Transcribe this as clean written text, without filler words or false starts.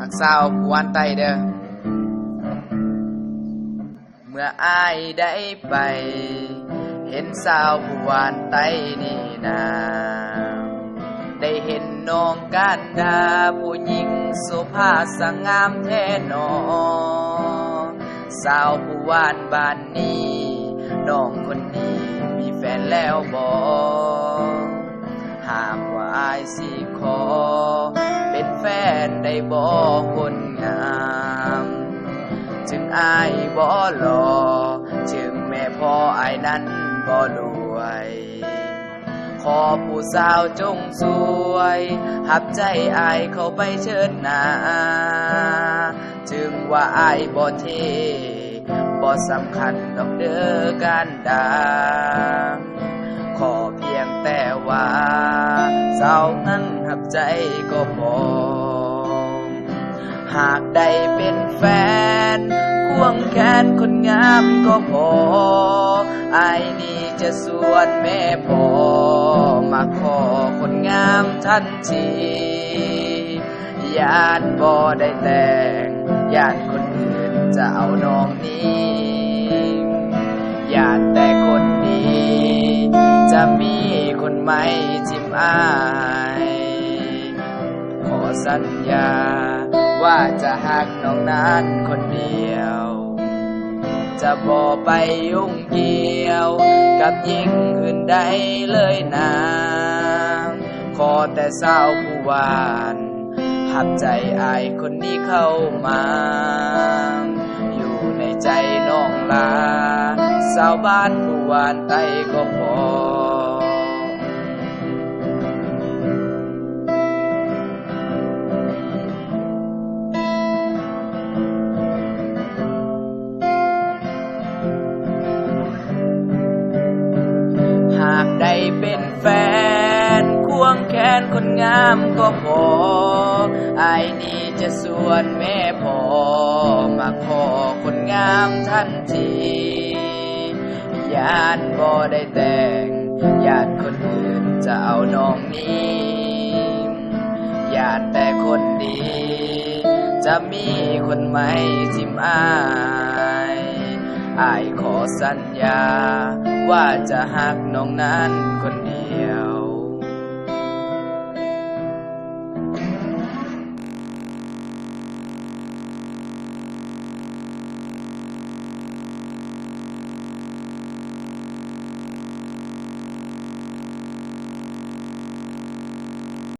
หักสาวผู้วานไตเด้อเมื่ออ้ายได้ไปเห็นสาวผู้วานไตนี่นาได้เห็นน้องการดาผู้หญิงสุภาพสงามแท้หนอสาวผู้วานบ้านนี้น้องคนนี้มีแฟนแล้วบ่หากว่าอ้ายสิขอเป็นแฟนได้บ่คนงามถึงอ้ายบ่หล่อถึงแม่พ่ออ้ายนั้นบ่รวยขอผู้สาวจงสวยหับใจอ้ายเข้าไปเชิญหน้าถึงว่าอ้ายบ่เท่บ่สำคัญดอกเด้อการดาขอเพียงแต่ว่าสาวนั้นหับใจก็พอหากได้เป็นแฟนควงแขนคนงามก็พออ้ายนี่จะสวนแม่พ่อมาขอคนงามทันทีญาติบ่ได้แต่งญาติคนอื่นจะเอาน้องนี้ญาติแต่คนดีจะมีคนใหม่จิ้มอ้ายขอสัญญาว่าจะหักน้องนั้นคนเดียวจะบ่ไปยุ่งเกี่ยวกับหญิงอื่นใดเลยนางขอแต่สาวผู้หวานหับใจอ้ายคนนี้เข้ามาอยู่ในใจน้องลาสาวบ้านผู้หวานไตก็พอหากได้เป็นแฟนควงแขนคนงามก็พออ้ายนี่จะสวนแม่พ่อมาขอคนงามทันทีญาติบ่ได้แต่งญาติคนอื่นจะเอาน้องนี้ญาติแต่คนดีจะมีคนใหม่จิ้มอ้ายขอสัญญาว่าจะหักน้องนั้นคน